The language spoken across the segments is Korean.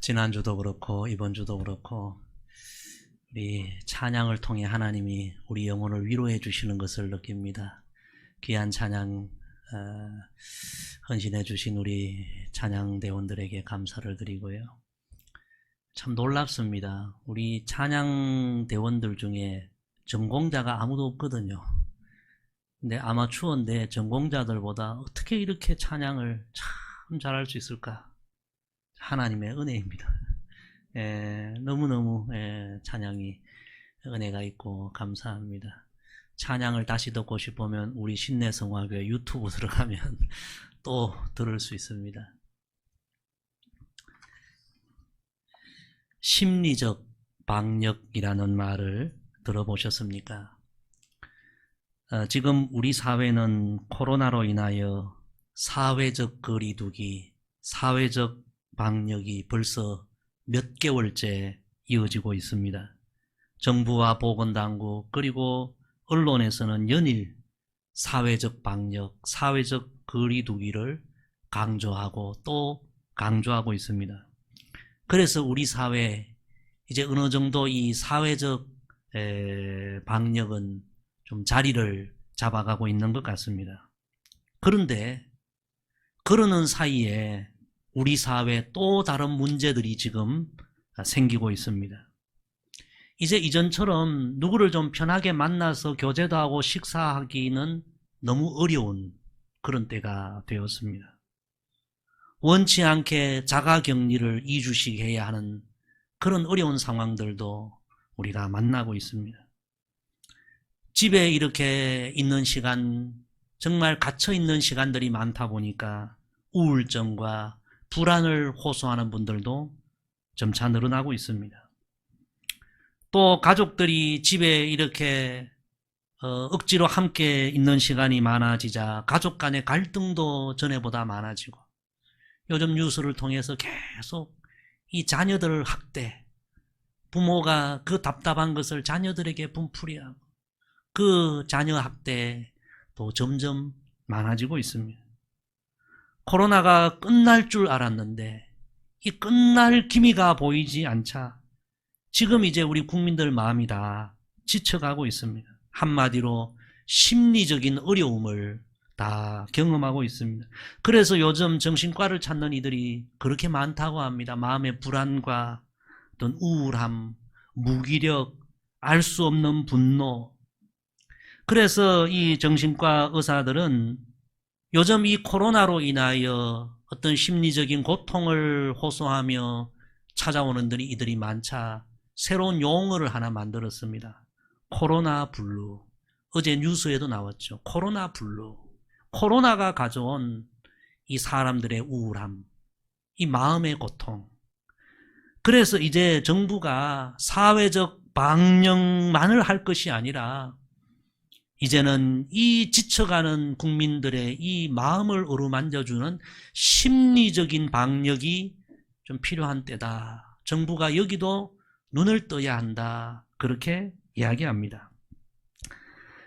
지난주도 그렇고 이번 주도 그렇고 우리 찬양을 통해 하나님이 우리 영혼을 위로해 주시는 것을 느낍니다. 귀한 찬양 헌신해 주신 우리 찬양대원들에게 감사를 드리고요. 참 놀랍습니다. 우리 찬양대원들 중에 전공자가 아무도 없거든요. 근데 아마추어인데 전공자들보다 어떻게 이렇게 찬양을 참 잘할 수 있을까? 하나님의 은혜입니다. 너무너무 찬양이 은혜가 있고 감사합니다. 찬양을 다시 듣고 싶으면 우리 신내성화교회 유튜브 들어가면 또 들을 수 있습니다. 심리적 방역이라는 말을 들어보셨습니까? 지금 우리 사회는 코로나로 인하여 사회적 거리두기, 사회적 방역이 벌써 몇 개월째 이어지고 있습니다. 정부와 보건당국 그리고 언론에서는 연일 사회적 방역, 사회적 거리두기를 강조하고 또 강조하고 있습니다. 그래서 우리 사회 이제 어느 정도 이 사회적 방역은 좀 자리를 잡아가고 있는 것 같습니다. 그런데 그러는 사이에 우리 사회에 또 다른 문제들이 지금 생기고 있습니다. 이제 이전처럼 누구를 좀 편하게 만나서 교제도 하고 식사하기는 너무 어려운 그런 때가 되었습니다. 원치 않게 자가격리를 2주씩 해야 하는 그런 어려운 상황들도 우리가 만나고 있습니다. 집에 이렇게 있는 시간, 정말 갇혀있는 시간들이 많다 보니까 우울증과 불안을 호소하는 분들도 점차 늘어나고 있습니다. 또 가족들이 집에 이렇게 억지로 함께 있는 시간이 많아지자 가족 간의 갈등도 전에보다 많아지고 요즘 뉴스를 통해서 계속 이 자녀들 학대, 부모가 그 답답한 것을 자녀들에게 분풀이하고 그 자녀 학대도 점점 많아지고 있습니다. 코로나가 끝날 줄 알았는데 이 끝날 기미가 보이지 않자 지금 이제 우리 국민들 마음이 다 지쳐가고 있습니다. 한마디로 심리적인 어려움을 다 경험하고 있습니다. 그래서 요즘 정신과를 찾는 이들이 그렇게 많다고 합니다. 마음의 불안과 어떤 우울함, 무기력, 알 수 없는 분노. 그래서 이 정신과 의사들은 요즘 이 코로나로 인하여 어떤 심리적인 고통을 호소하며 찾아오는 이들이 많자 새로운 용어를 하나 만들었습니다. 코로나 블루. 어제 뉴스에도 나왔죠. 코로나 블루. 코로나가 가져온 이 사람들의 우울함, 이 마음의 고통. 그래서 이제 정부가 사회적 방역만을 할 것이 아니라 이제는 이 지쳐가는 국민들의 이 마음을 어루만져주는 심리적인 방역이 좀 필요한 때다. 정부가 여기도 눈을 떠야 한다. 그렇게 이야기합니다.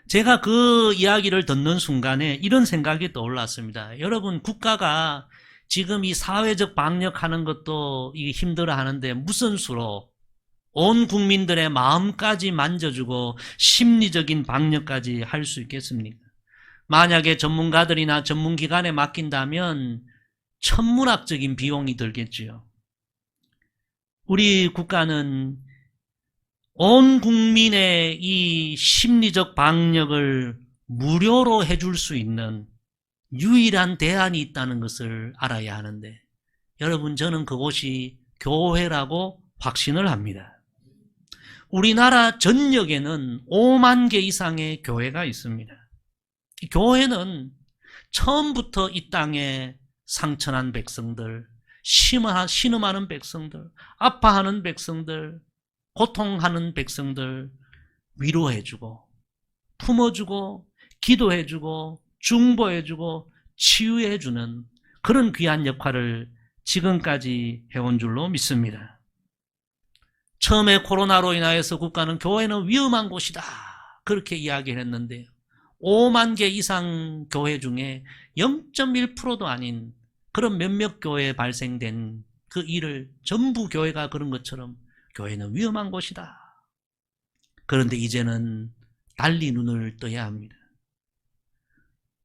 제가 그 이야기를 듣는 순간에 이런 생각이 떠올랐습니다. 여러분, 국가가 지금 이 사회적 방역하는 것도 힘들어 하는데 무슨 수로 온 국민들의 마음까지 만져주고 심리적인 방역까지 할 수 있겠습니까? 만약에 전문가들이나 전문기관에 맡긴다면 천문학적인 비용이 들겠지요. 우리 국가는 온 국민의 이 심리적 방역을 무료로 해줄 수 있는 유일한 대안이 있다는 것을 알아야 하는데 여러분, 저는 그곳이 교회라고 확신을 합니다. 우리나라 전역에는 5만 개 이상의 교회가 있습니다. 이 교회는 처음부터 이 땅에 상처난 백성들, 신음하는 백성들, 아파하는 백성들, 고통하는 백성들 위로해주고 품어주고 기도해주고 중보해주고 치유해주는 그런 귀한 역할을 지금까지 해온 줄로 믿습니다. 처음에 코로나로 인하여서 국가는 교회는 위험한 곳이다 그렇게 이야기를 했는데요. 5만 개 이상 교회 중에 0.1%도 아닌 그런 몇몇 교회에 발생된 그 일을 전부 교회가 그런 것처럼 교회는 위험한 곳이다. 그런데 이제는 달리 눈을 떠야 합니다.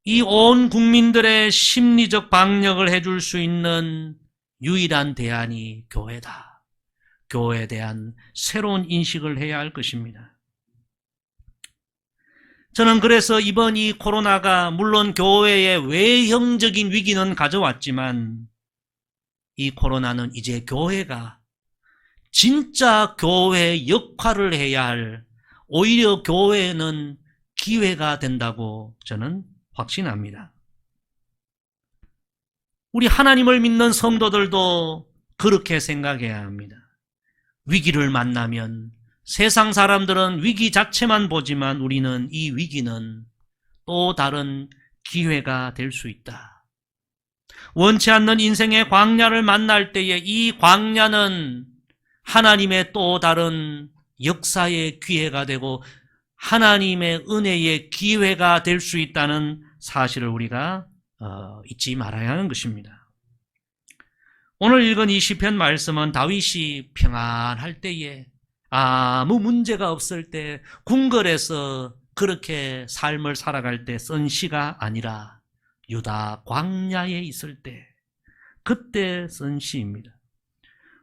이 온 국민들의 심리적 방역을 해줄 수 있는 유일한 대안이 교회다. 교회에 대한 새로운 인식을 해야 할 것입니다. 저는 그래서 이번 이 코로나가 물론 교회의 외형적인 위기는 가져왔지만 이 코로나는 이제 교회가 진짜 교회의 역할을 해야 할, 오히려 교회는 기회가 된다고 저는 확신합니다. 우리 하나님을 믿는 성도들도 그렇게 생각해야 합니다. 위기를 만나면 세상 사람들은 위기 자체만 보지만 우리는 이 위기는 또 다른 기회가 될 수 있다. 원치 않는 인생의 광야를 만날 때에 이 광야는 하나님의 또 다른 역사의 기회가 되고 하나님의 은혜의 기회가 될 수 있다는 사실을 우리가 잊지 말아야 하는 것입니다. 오늘 읽은 이 시편 말씀은 다윗이 평안할 때에 아무 문제가 없을 때 궁궐에서 그렇게 삶을 살아갈 때 쓴 시가 아니라 유다 광야에 있을 때 그때 쓴 시입니다.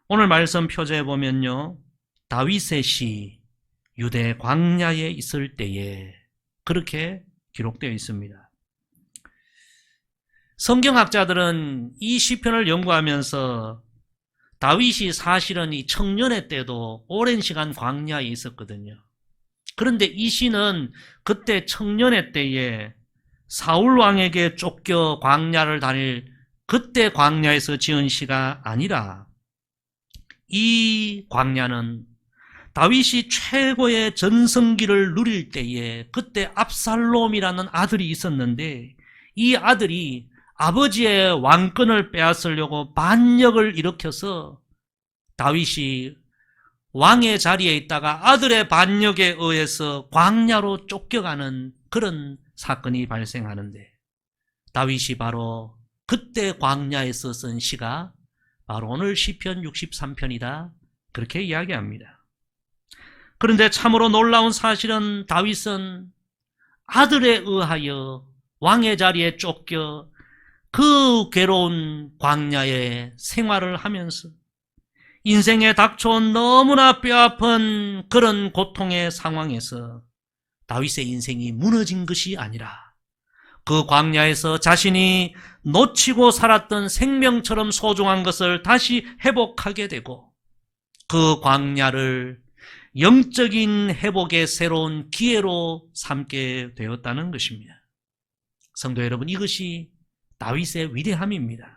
오늘 말씀 표제에 보면요, 다윗의 시 유대 광야에 있을 때에 그렇게 기록되어 있습니다. 성경학자들은 이 시편을 연구하면서 다윗이 사실은 이 청년의 때도 오랜 시간 광야에 있었거든요. 그런데 이 시는 그때 청년의 때에 사울 왕에게 쫓겨 광야를 다닐 그때 광야에서 지은 시가 아니라 이 광야는 다윗이 최고의 전성기를 누릴 때에 그때 압살롬이라는 아들이 있었는데 이 아들이 아버지의 왕권을 빼앗으려고 반역을 일으켜서 다윗이 왕의 자리에 있다가 아들의 반역에 의해서 광야로 쫓겨가는 그런 사건이 발생하는데 다윗이 바로 그때 광야에서 쓴 시가 바로 오늘 시편 63편이다 그렇게 이야기합니다. 그런데 참으로 놀라운 사실은 다윗은 아들에 의하여 왕의 자리에 쫓겨 그 괴로운 광야의 생활을 하면서 인생에 닥쳐온 너무나 뼈아픈 그런 고통의 상황에서 다윗의 인생이 무너진 것이 아니라 그 광야에서 자신이 놓치고 살았던 생명처럼 소중한 것을 다시 회복하게 되고 그 광야를 영적인 회복의 새로운 기회로 삼게 되었다는 것입니다. 성도 여러분, 이것이 다윗의 위대함입니다.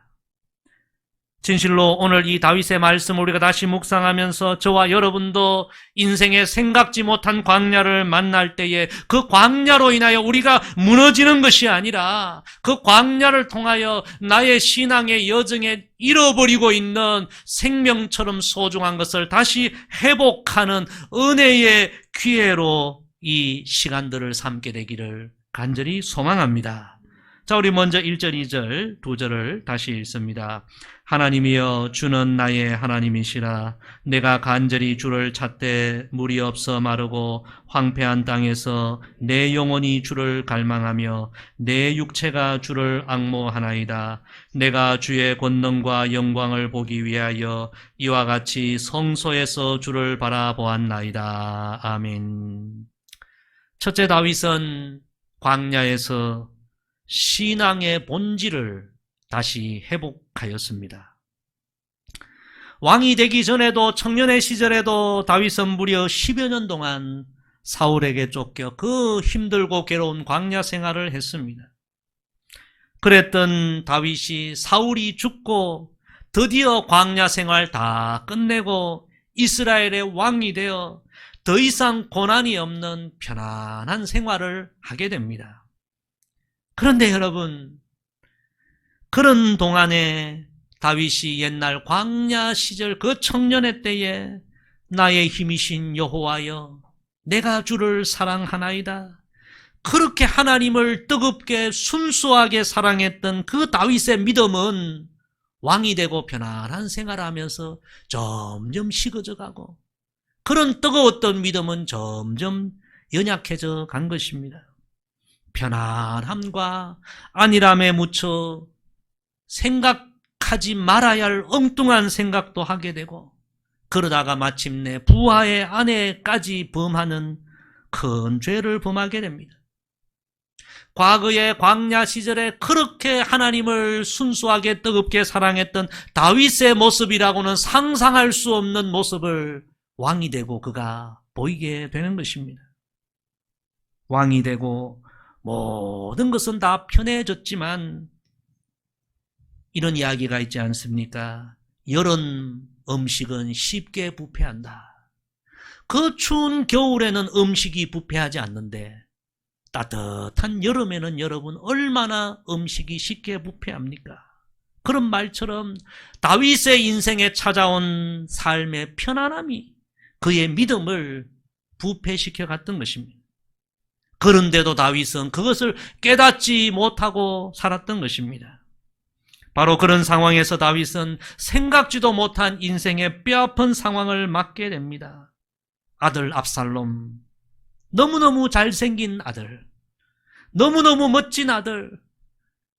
진실로 오늘 이 다윗의 말씀을 우리가 다시 묵상하면서 저와 여러분도 인생에 생각지 못한 광야를 만날 때에 그 광야로 인하여 우리가 무너지는 것이 아니라 그 광야를 통하여 나의 신앙의 여정에 잃어버리고 있는 생명처럼 소중한 것을 다시 회복하는 은혜의 기회로 이 시간들을 삼게 되기를 간절히 소망합니다. 자, 우리 먼저 1절, 2절, 2절을 다시 읽습니다. 하나님이여 주는 나의 하나님이시라. 내가 간절히 주를 찾되 물이 없어 마르고 황폐한 땅에서 내 영혼이 주를 갈망하며 내 육체가 주를 앙모하나이다. 내가 주의 권능과 영광을 보기 위하여 이와 같이 성소에서 주를 바라보았나이다. 아멘. 첫째, 다윗은 광야에서 신앙의 본질을 다시 회복하였습니다. 왕이 되기 전에도 청년의 시절에도 다윗은 무려 10여 년 동안 사울에게 쫓겨 그 힘들고 괴로운 광야 생활을 했습니다. 그랬던 다윗이 사울이 죽고 드디어 광야 생활 다 끝내고 이스라엘의 왕이 되어 더 이상 고난이 없는 편안한 생활을 하게 됩니다. 그런데 여러분, 그런 동안에 다윗이 옛날 광야 시절 그 청년의 때에 나의 힘이신 여호와여 내가 주를 사랑하나이다. 그렇게 하나님을 뜨겁게 순수하게 사랑했던 그 다윗의 믿음은 왕이 되고 편안한 생활을 하면서 점점 식어져 가고 그런 뜨거웠던 믿음은 점점 연약해져 간 것입니다. 편안함과 안일함에 묻혀 생각하지 말아야 할 엉뚱한 생각도 하게 되고 그러다가 마침내 부하의 아내까지 범하는 큰 죄를 범하게 됩니다. 과거의 광야 시절에 그렇게 하나님을 순수하게 뜨겁게 사랑했던 다윗의 모습이라고는 상상할 수 없는 모습을 왕이 되고 그가 보이게 되는 것입니다. 왕이 되고 모든 것은 다 편해졌지만 이런 이야기가 있지 않습니까? 여름 음식은 쉽게 부패한다. 그 추운 겨울에는 음식이 부패하지 않는데 따뜻한 여름에는 여러분 얼마나 음식이 쉽게 부패합니까? 그런 말처럼 다윗의 인생에 찾아온 삶의 편안함이 그의 믿음을 부패시켜 갔던 것입니다. 그런데도 다윗은 그것을 깨닫지 못하고 살았던 것입니다. 바로 그런 상황에서 다윗은 생각지도 못한 인생의 뼈아픈 상황을 맞게 됩니다. 아들 압살롬, 너무너무 잘생긴 아들, 너무너무 멋진 아들,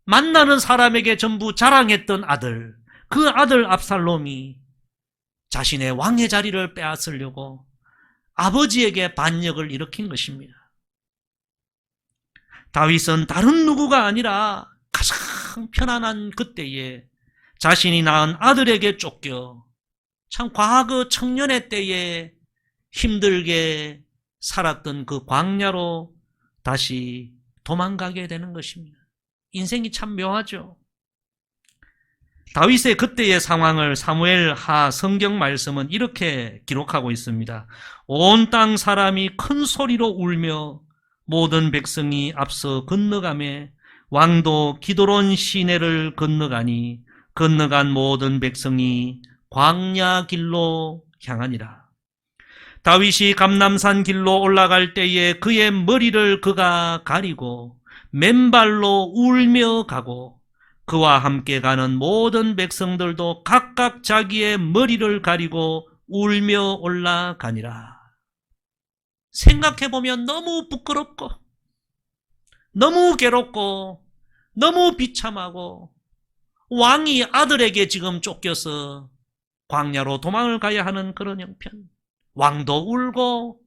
만나는 사람에게 전부 자랑했던 아들, 그 아들 압살롬이 자신의 왕의 자리를 빼앗으려고 아버지에게 반역을 일으킨 것입니다. 다윗은 다른 누구가 아니라 가장 편안한 그때에 자신이 낳은 아들에게 쫓겨 참 과거 청년의 때에 힘들게 살았던 그 광야로 다시 도망가게 되는 것입니다. 인생이 참 묘하죠. 다윗의 그때의 상황을 사무엘 하 성경 말씀은 이렇게 기록하고 있습니다. 온 땅 사람이 큰 소리로 울며 모든 백성이 앞서 건너가매 왕도 기드론 시내를 건너가니 건너간 모든 백성이 광야 길로 향하니라. 다윗이 감람산 길로 올라갈 때에 그의 머리를 그가 가리고 맨발로 울며 가고 그와 함께 가는 모든 백성들도 각각 자기의 머리를 가리고 울며 올라가니라. 생각해보면 너무 부끄럽고 너무 괴롭고 너무 비참하고 왕이 아들에게 지금 쫓겨서 광야로 도망을 가야 하는 그런 형편. 왕도 울고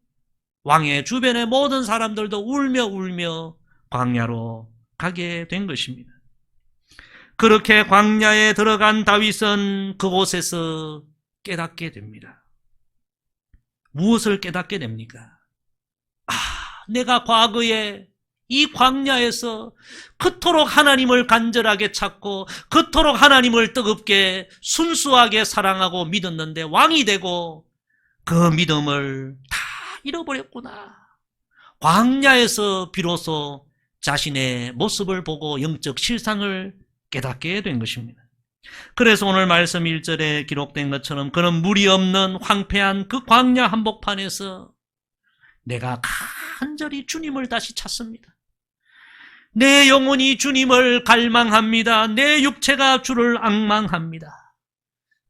왕의 주변의 모든 사람들도 울며 광야로 가게 된 것입니다. 그렇게 광야에 들어간 다윗은 그곳에서 깨닫게 됩니다. 무엇을 깨닫게 됩니까? 내가 과거에 이 광야에서 그토록 하나님을 간절하게 찾고 그토록 하나님을 뜨겁게 순수하게 사랑하고 믿었는데 왕이 되고 그 믿음을 다 잃어버렸구나. 광야에서 비로소 자신의 모습을 보고 영적 실상을 깨닫게 된 것입니다. 그래서 오늘 말씀 1절에 기록된 것처럼 그런 물이 없는 황폐한 그 광야 한복판에서 내가 간절히 주님을 다시 찾습니다. 내 영혼이 주님을 갈망합니다. 내 육체가 주를 앙망합니다.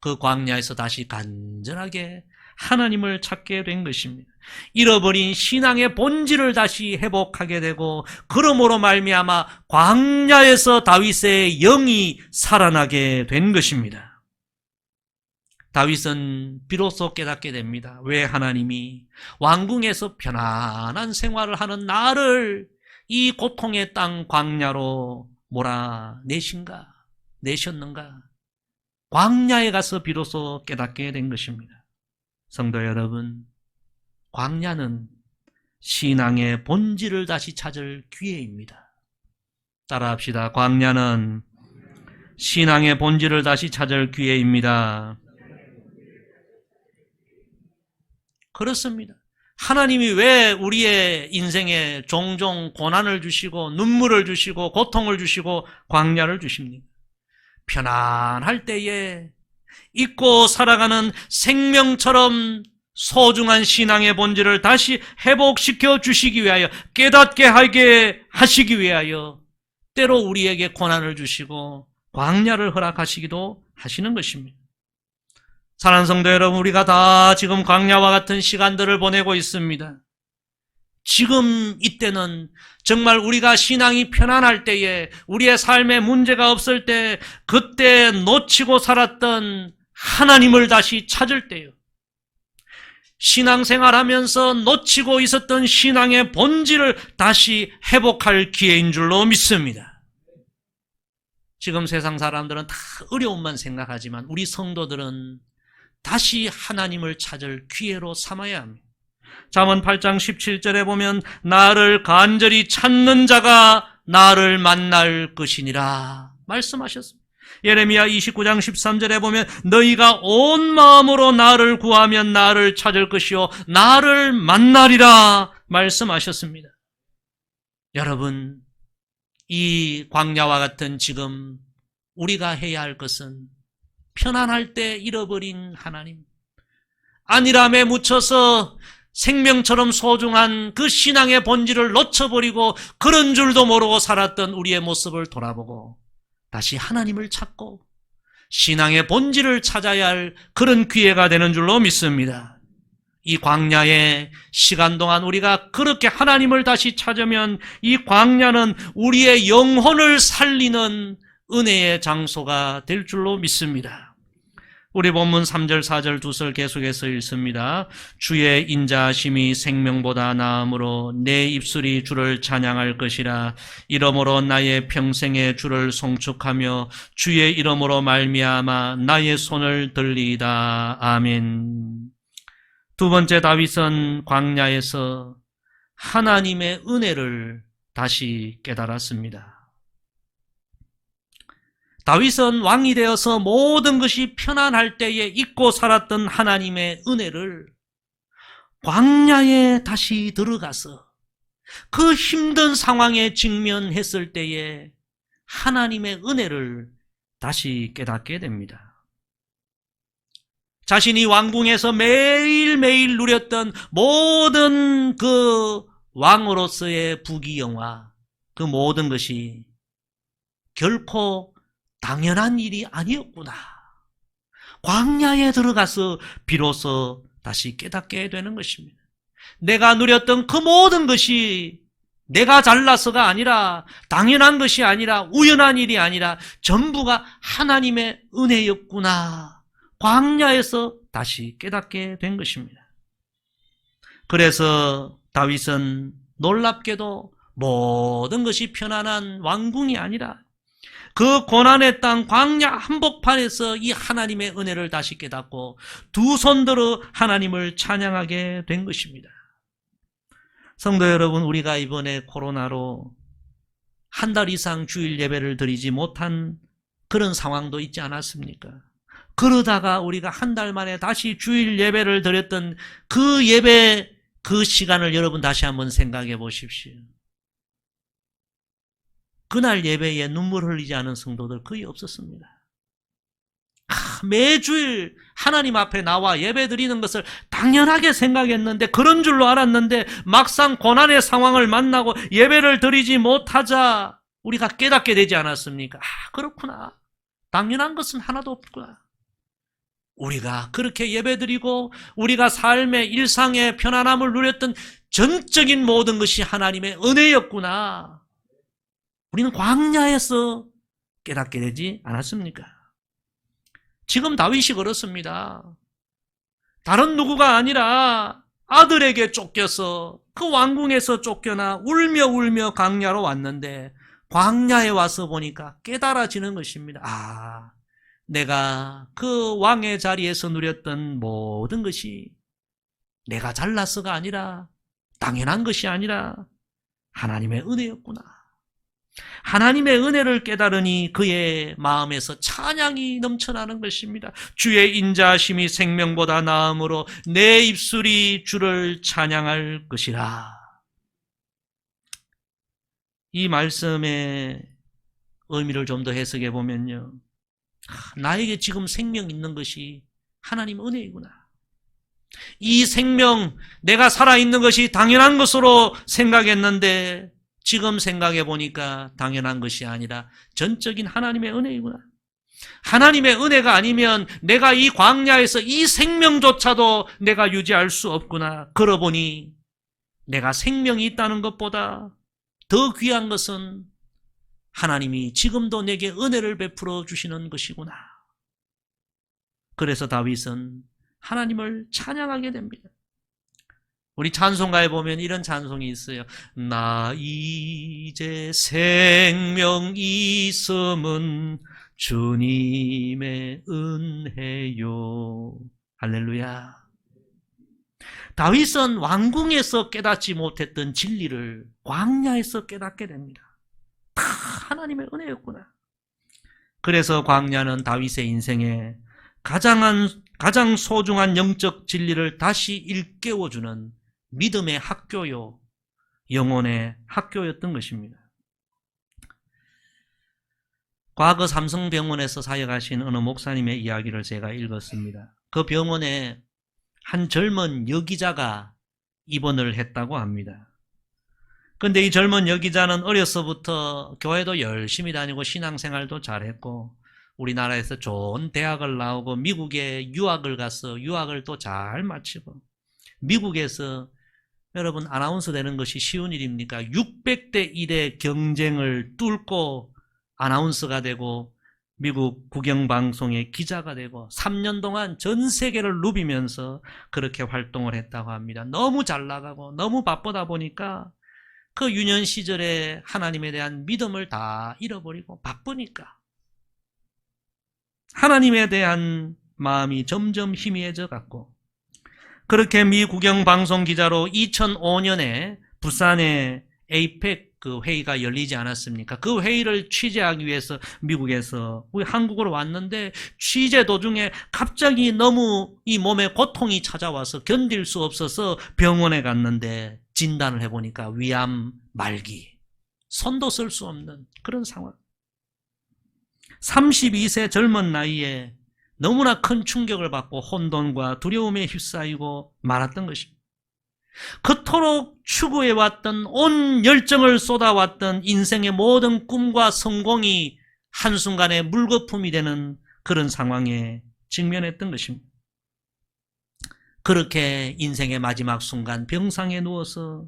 그 광야에서 다시 간절하게 하나님을 찾게 된 것입니다. 잃어버린 신앙의 본질을 다시 회복하게 되고 그러므로 말미암아 광야에서 다윗의 영이 살아나게 된 것입니다. 다윗은 비로소 깨닫게 됩니다. 왜 하나님이 왕궁에서 편안한 생활을 하는 나를 이 고통의 땅 광야로 내셨는가? 광야에 가서 비로소 깨닫게 된 것입니다. 성도 여러분, 광야는 신앙의 본질을 다시 찾을 기회입니다. 따라합시다. 광야는 신앙의 본질을 다시 찾을 기회입니다. 그렇습니다. 하나님이 왜 우리의 인생에 종종 고난을 주시고 눈물을 주시고 고통을 주시고 광야를 주십니까? 편안할 때에 잊고 살아가는 생명처럼 소중한 신앙의 본질을 다시 회복시켜 주시기 위하여 깨닫게 하게 하시기 위하여 때로 우리에게 고난을 주시고 광야를 허락하시기도 하시는 것입니다. 사랑하는 성도 여러분, 우리가 다 지금 광야와 같은 시간들을 보내고 있습니다. 지금 이때는 정말 우리가 신앙이 편안할 때에, 우리의 삶에 문제가 없을 때, 그때 놓치고 살았던 하나님을 다시 찾을 때요. 신앙생활하면서 놓치고 있었던 신앙의 본질을 다시 회복할 기회인 줄로 믿습니다. 지금 세상 사람들은 다 어려움만 생각하지만 우리 성도들은 다시 하나님을 찾을 기회로 삼아야 합니다. 잠언 8장 17절에 보면 나를 간절히 찾는 자가 나를 만날 것이니라 말씀하셨습니다. 예레미야 29장 13절에 보면 너희가 온 마음으로 나를 구하면 나를 찾을 것이요 나를 만나리라 말씀하셨습니다. 여러분, 이 광야와 같은 지금 우리가 해야 할 것은 편안할 때 잃어버린 하나님, 안일함에 묻혀서 생명처럼 소중한 그 신앙의 본질을 놓쳐버리고 그런 줄도 모르고 살았던 우리의 모습을 돌아보고 다시 하나님을 찾고 신앙의 본질을 찾아야 할 그런 기회가 되는 줄로 믿습니다. 이 광야의 시간 동안 우리가 그렇게 하나님을 다시 찾으면 이 광야는 우리의 영혼을 살리는 은혜의 장소가 될 줄로 믿습니다. 우리 본문 3절 4절 두 절 계속해서 읽습니다. 주의 인자하심이 생명보다 나음으로 내 입술이 주를 찬양할 것이라. 이러므로 나의 평생에 주를 송축하며 주의 이름으로 말미암아 나의 손을 들리이다. 아멘. 두 번째, 다윗은 광야에서 하나님의 은혜를 다시 깨달았습니다. 다윗은 왕이 되어서 모든 것이 편안할 때에 잊고 살았던 하나님의 은혜를 광야에 다시 들어가서 그 힘든 상황에 직면했을 때에 하나님의 은혜를 다시 깨닫게 됩니다. 자신이 왕궁에서 매일매일 누렸던 모든 그 왕으로서의 부귀영화, 그 모든 것이 결코 당연한 일이 아니었구나. 광야에 들어가서 비로소 다시 깨닫게 되는 것입니다. 내가 누렸던 그 모든 것이 내가 잘나서가 아니라, 당연한 것이 아니라, 우연한 일이 아니라 전부가 하나님의 은혜였구나. 광야에서 다시 깨닫게 된 것입니다. 그래서 다윗은 놀랍게도 모든 것이 편안한 왕궁이 아니라 그 고난의 땅 광야 한복판에서 이 하나님의 은혜를 다시 깨닫고 두 손 들어 하나님을 찬양하게 된 것입니다. 성도 여러분, 우리가 이번에 코로나로 한 달 이상 주일 예배를 드리지 못한 그런 상황도 있지 않았습니까? 그러다가 우리가 한 달 만에 다시 주일 예배를 드렸던 그 예배, 그 시간을 여러분 다시 한번 생각해 보십시오. 그날 예배에 눈물 흘리지 않은 성도들 거의 없었습니다. 매주일 하나님 앞에 나와 예배 드리는 것을 당연하게 생각했는데, 그런 줄로 알았는데 막상 고난의 상황을 만나고 예배를 드리지 못하자 우리가 깨닫게 되지 않았습니까? 그렇구나. 당연한 것은 하나도 없구나. 우리가 그렇게 예배드리고 우리가 삶의 일상의 편안함을 누렸던 전적인 모든 것이 하나님의 은혜였구나. 우리는 광야에서 깨닫게 되지 않았습니까? 지금 다윗이 그렇습니다. 다른 누구가 아니라 아들에게 쫓겨서 그 왕궁에서 쫓겨나 울며 광야로 왔는데, 광야에 와서 보니까 깨달아지는 것입니다. 내가 그 왕의 자리에서 누렸던 모든 것이 내가 잘나서가 아니라, 당연한 것이 아니라 하나님의 은혜였구나. 하나님의 은혜를 깨달으니 그의 마음에서 찬양이 넘쳐나는 것입니다. 주의 인자하심이 생명보다 나음으로 내 입술이 주를 찬양할 것이라. 이 말씀의 의미를 좀 더 해석해 보면요, 나에게 지금 생명 있는 것이 하나님 은혜이구나. 이 생명, 내가 살아있는 것이 당연한 것으로 생각했는데 지금 생각해 보니까 당연한 것이 아니라 전적인 하나님의 은혜이구나. 하나님의 은혜가 아니면 내가 이 광야에서 이 생명조차도 내가 유지할 수 없구나. 걸어보니 내가 생명이 있다는 것보다 더 귀한 것은 하나님이 지금도 내게 은혜를 베풀어 주시는 것이구나. 그래서 다윗은 하나님을 찬양하게 됩니다. 우리 찬송가에 보면 이런 찬송이 있어요. 나 이제 생명 있음은 주님의 은혜요. 할렐루야. 다윗은 왕궁에서 깨닫지 못했던 진리를 광야에서 깨닫게 됩니다. 다 하나님의 은혜였구나. 그래서 광야는 다윗의 인생에 가장 소중한 영적 진리를 다시 일깨워주는 믿음의 학교요, 영혼의 학교였던 것입니다. 과거 삼성병원에서 사역하신 어느 목사님의 이야기를 제가 읽었습니다. 그 병원에 한 젊은 여기자가 입원을 했다고 합니다. 그런데 이 젊은 여기자는 어려서부터 교회도 열심히 다니고 신앙생활도 잘했고 우리나라에서 좋은 대학을 나오고 미국에 유학을 가서 유학을 또 잘 마치고 미국에서 여러분 아나운서 되는 것이 쉬운 일입니까? 600대 1의 경쟁을 뚫고 아나운서가 되고 미국 국영방송의 기자가 되고 3년 동안 전 세계를 누비면서 그렇게 활동을 했다고 합니다. 너무 잘 나가고 너무 바쁘다 보니까 그 유년 시절에 하나님에 대한 믿음을 다 잃어버리고 바쁘니까 하나님에 대한 마음이 점점 희미해져 갔고 그렇게 미 국영방송 기자로 2005년에 부산에 에이펙 그 회의가 열리지 않았습니까? 그 회의를 취재하기 위해서 미국에서 우리 한국으로 왔는데 취재 도중에 갑자기 너무 이 몸에 고통이 찾아와서 견딜 수 없어서 병원에 갔는데 진단을 해보니까 위암 말기, 손도 쓸 수 없는 그런 상황. 32세 젊은 나이에 너무나 큰 충격을 받고 혼돈과 두려움에 휩싸이고 말았던 것입니다. 그토록 추구해왔던 온 열정을 쏟아왔던 인생의 모든 꿈과 성공이 한순간에 물거품이 되는 그런 상황에 직면했던 것입니다. 그렇게 인생의 마지막 순간 병상에 누워서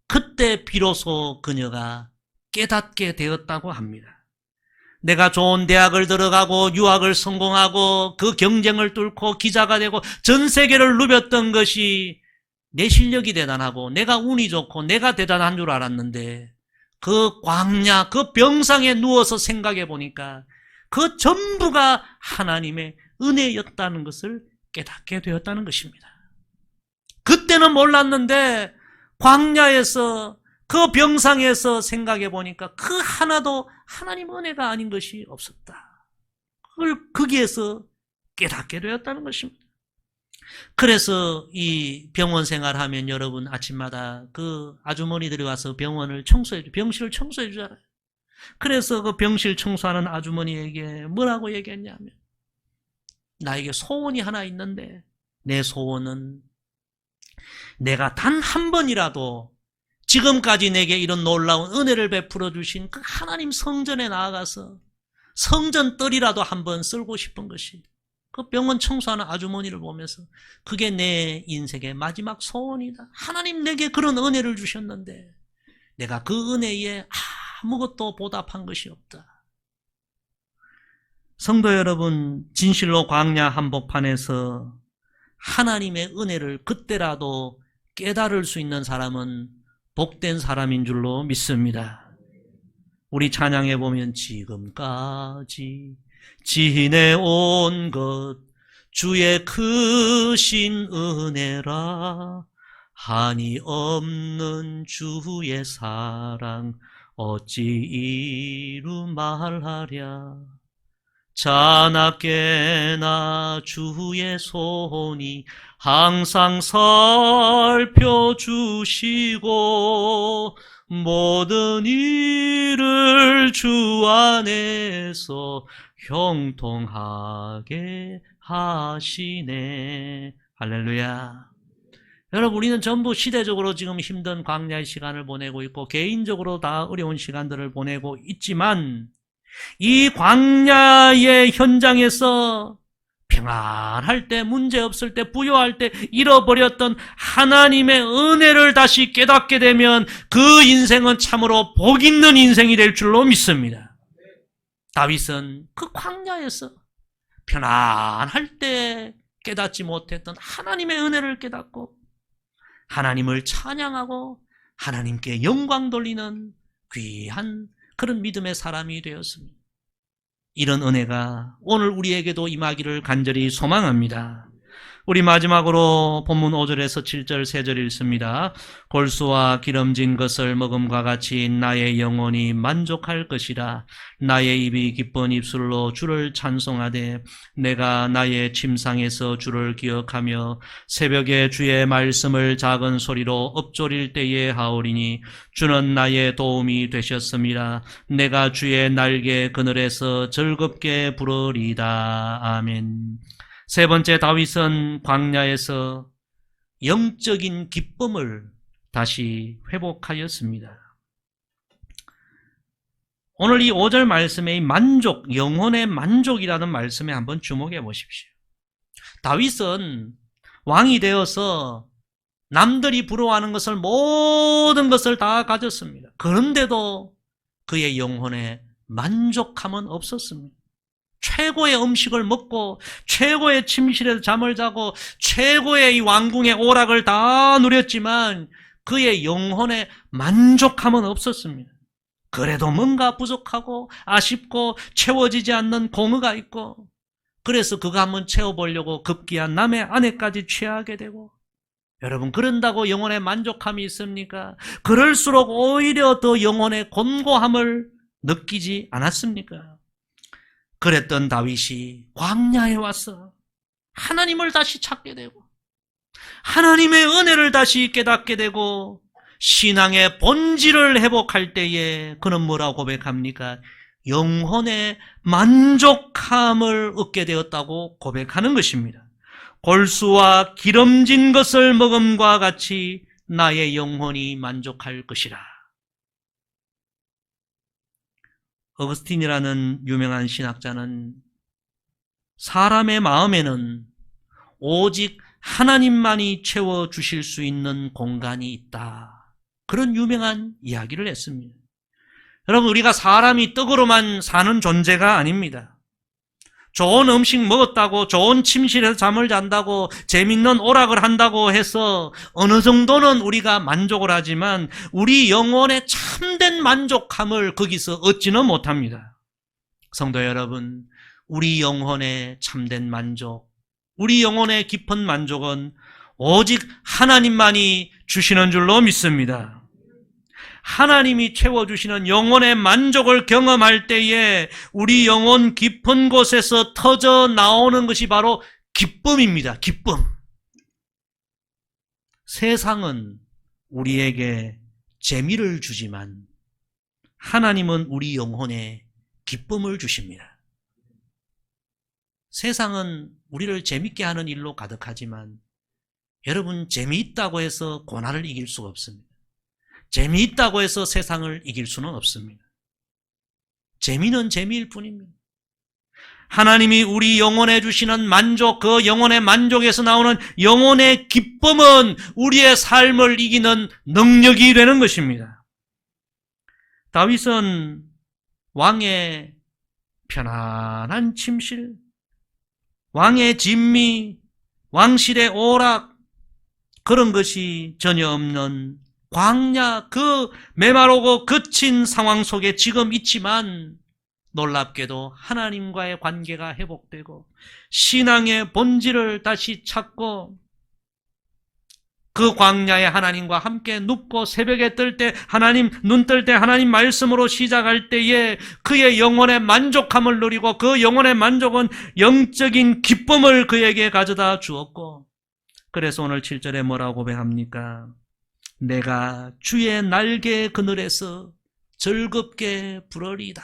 그때 비로소 그녀가 깨닫게 되었다고 합니다. 내가 좋은 대학을 들어가고 유학을 성공하고 그 경쟁을 뚫고 기자가 되고 전 세계를 누볐던 것이 내 실력이 대단하고 내가 운이 좋고 내가 대단한 줄 알았는데 그 광야, 그 병상에 누워서 생각해 보니까 그 전부가 하나님의 은혜였다는 것을 깨닫게 되었다는 것입니다. 그때는 몰랐는데 광야에서 그 병상에서 생각해 보니까 그 하나도 하나님 은혜가 아닌 것이 없었다. 그걸 거기에서 깨닫게 되었다는 것입니다. 그래서 이 병원 생활하면 여러분 아침마다 그 아주머니들이 와서 병실을 청소해 주잖아요. 그래서 그 병실 청소하는 아주머니에게 뭐라고 얘기했냐면 나에게 소원이 하나 있는데 내 소원은 내가 단 한 번이라도 지금까지 내게 이런 놀라운 은혜를 베풀어 주신 그 하나님 성전에 나아가서 성전 뜰이라도 한번 쓸고 싶은 것이 그 병원 청소하는 아주머니를 보면서 그게 내 인생의 마지막 소원이다. 하나님 내게 그런 은혜를 주셨는데 내가 그 은혜에 아무것도 보답한 것이 없다. 성도 여러분, 진실로 광야 한복판에서 하나님의 은혜를 그때라도 깨달을 수 있는 사람은 복된 사람인 줄로 믿습니다. 우리 찬양해 보면 지금까지 지내온 것 주의 크신 은혜라 한이 없는 주의 사랑 어찌 이루 말하랴 자나깨나 주의 손이 항상 살펴주시고 모든 일을 주 안에서 형통하게 하시네. 할렐루야. 여러분, 우리는 전부 시대적으로 지금 힘든 광야의 시간을 보내고 있고 개인적으로 다 어려운 시간들을 보내고 있지만 이 광야의 현장에서 평안할 때, 문제 없을 때, 부유할 때 잃어버렸던 하나님의 은혜를 다시 깨닫게 되면 그 인생은 참으로 복 있는 인생이 될 줄로 믿습니다. 다윗은 그 광야에서 편안할 때 깨닫지 못했던 하나님의 은혜를 깨닫고 하나님을 찬양하고 하나님께 영광 돌리는 귀한 그런 믿음의 사람이 되었습니다. 이런 은혜가 오늘 우리에게도 임하기를 간절히 소망합니다. 우리 마지막으로 본문 5절에서 7절 3절 읽습니다. 골수와 기름진 것을 먹음과 같이 나의 영혼이 만족할 것이라. 나의 입이 기쁜 입술로 주를 찬송하되 내가 나의 침상에서 주를 기억하며 새벽에 주의 말씀을 작은 소리로 읊조릴 때에 하오리니 주는 나의 도움이 되셨습니다. 내가 주의 날개 그늘에서 즐겁게 부르리다. 아멘. 세 번째, 다윗은 광야에서 영적인 기쁨을 다시 회복하였습니다. 오늘 이 5절 말씀의 만족, 영혼의 만족이라는 말씀에 한번 주목해 보십시오. 다윗은 왕이 되어서 남들이 부러워하는 것을 모든 것을 다 가졌습니다. 그런데도 그의 영혼에 만족함은 없었습니다. 최고의 음식을 먹고 최고의 침실에서 잠을 자고 최고의 이 왕궁의 오락을 다 누렸지만 그의 영혼에 만족함은 없었습니다. 그래도 뭔가 부족하고 아쉽고 채워지지 않는 공허가 있고 그래서 그거 한번 채워보려고 급기야 남의 아내까지 취하게 되고 여러분 그런다고 영혼에 만족함이 있습니까? 그럴수록 오히려 더 영혼의 곤고함을 느끼지 않았습니까? 그랬던 다윗이 광야에 와서 하나님을 다시 찾게 되고 하나님의 은혜를 다시 깨닫게 되고 신앙의 본질을 회복할 때에 그는 뭐라고 고백합니까? 영혼의 만족함을 얻게 되었다고 고백하는 것입니다. 골수와 기름진 것을 먹음과 같이 나의 영혼이 만족할 것이라. 어거스틴이라는 유명한 신학자는 사람의 마음에는 오직 하나님만이 채워주실 수 있는 공간이 있다. 그런 유명한 이야기를 했습니다. 여러분, 우리가 사람이 떡으로만 사는 존재가 아닙니다. 좋은 음식 먹었다고, 좋은 침실에서 잠을 잔다고, 재밌는 오락을 한다고 해서 어느 정도는 우리가 만족을 하지만 우리 영혼의 참된 만족함을 거기서 얻지는 못합니다. 성도 여러분, 우리 영혼의 참된 만족, 우리 영혼의 깊은 만족은 오직 하나님만이 주시는 줄로 믿습니다. 하나님이 채워주시는 영혼의 만족을 경험할 때에 우리 영혼 깊은 곳에서 터져 나오는 것이 바로 기쁨입니다. 기쁨. 세상은 우리에게 재미를 주지만 하나님은 우리 영혼에 기쁨을 주십니다. 세상은 우리를 재밌게 하는 일로 가득하지만 여러분, 재미있다고 해서 고난을 이길 수가 없습니다. 재미있다고 해서 세상을 이길 수는 없습니다. 재미는 재미일 뿐입니다. 하나님이 우리 영혼에 주시는 만족, 그 영혼의 만족에서 나오는 영혼의 기쁨은 우리의 삶을 이기는 능력이 되는 것입니다. 다윗은 왕의 편안한 침실, 왕의 진미, 왕실의 오락, 그런 것이 전혀 없는 광야, 그 메마르고 거친 상황 속에 지금 있지만 놀랍게도 하나님과의 관계가 회복되고 신앙의 본질을 다시 찾고 그 광야에 하나님과 함께 눕고 새벽에 뜰 때 하나님, 눈 뜰 때 하나님 말씀으로 시작할 때에 그의 영혼의 만족함을 누리고 그 영혼의 만족은 영적인 기쁨을 그에게 가져다 주었고 그래서 오늘 7절에 뭐라고 고백합니까? 내가 주의 날개 그늘에서 즐겁게 부르리다.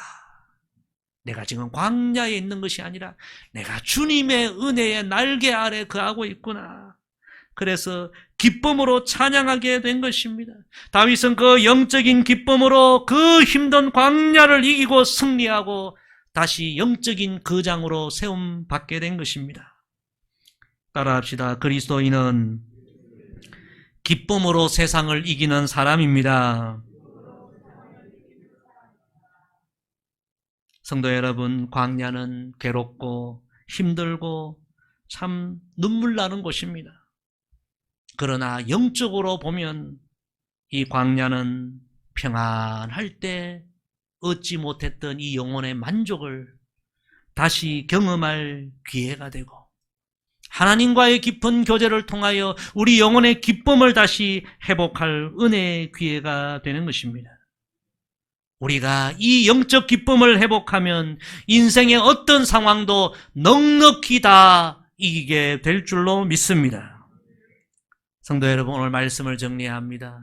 내가 지금 광야에 있는 것이 아니라 내가 주님의 은혜의 날개 아래 거하고 있구나. 그래서 기쁨으로 찬양하게 된 것입니다. 다윗은 그 영적인 기쁨으로 그 힘든 광야를 이기고 승리하고 다시 영적인 거장으로 세움받게 된 것입니다. 따라합시다. 그리스도인은 기쁨으로 세상을 이기는 사람입니다. 성도 여러분, 광야는 괴롭고 힘들고 참 눈물 나는 곳입니다. 그러나 영적으로 보면 이 광야는 평안할 때 얻지 못했던 이 영혼의 만족을 다시 경험할 기회가 되고 하나님과의 깊은 교제를 통하여 우리 영혼의 기쁨을 다시 회복할 은혜의 기회가 되는 것입니다. 우리가 이 영적 기쁨을 회복하면 인생의 어떤 상황도 넉넉히 다 이기게 될 줄로 믿습니다. 성도 여러분, 오늘 말씀을 정리합니다.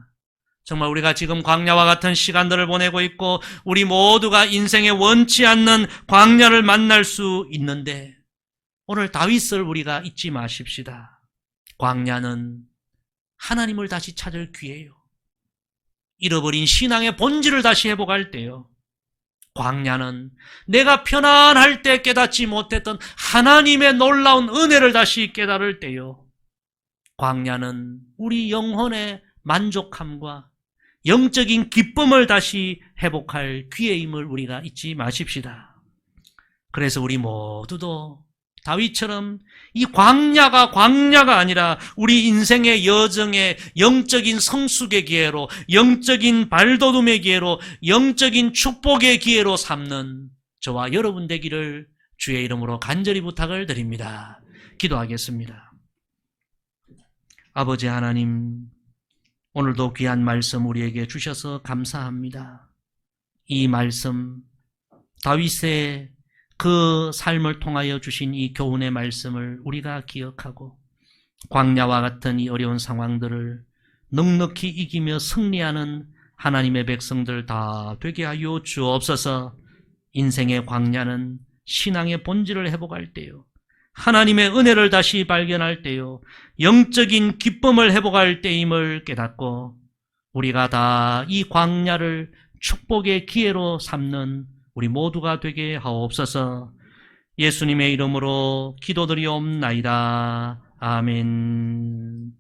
정말 우리가 지금 광야와 같은 시간들을 보내고 있고 우리 모두가 인생에 원치 않는 광야를 만날 수 있는데 오늘 다윗을 우리가 잊지 마십시다. 광야는 하나님을 다시 찾을 기회예요. 잃어버린 신앙의 본질을 다시 회복할 때요. 광야는 내가 편안할 때 깨닫지 못했던 하나님의 놀라운 은혜를 다시 깨달을 때요. 광야는 우리 영혼의 만족함과 영적인 기쁨을 다시 회복할 기회임을 우리가 잊지 마십시다. 그래서 우리 모두도 다윗처럼 이 광야가 아니라 우리 인생의 여정의 영적인 성숙의 기회로, 영적인 발돋움의 기회로, 영적인 축복의 기회로 삼는 저와 여러분 되기를 주의 이름으로 간절히 부탁을 드립니다. 기도하겠습니다. 아버지 하나님, 오늘도 귀한 말씀 우리에게 주셔서 감사합니다. 이 말씀, 다윗의 그 삶을 통하여 주신 이 교훈의 말씀을 우리가 기억하고 광야와 같은 이 어려운 상황들을 넉넉히 이기며 승리하는 하나님의 백성들 다 되게 하여 주옵소서. 인생의 광야는 신앙의 본질을 회복할 때요, 하나님의 은혜를 다시 발견할 때요, 영적인 기쁨을 회복할 때임을 깨닫고 우리가 다 이 광야를 축복의 기회로 삼는 우리 모두가 되게 하옵소서. 예수님의 이름으로 기도드리옵나이다. 아멘.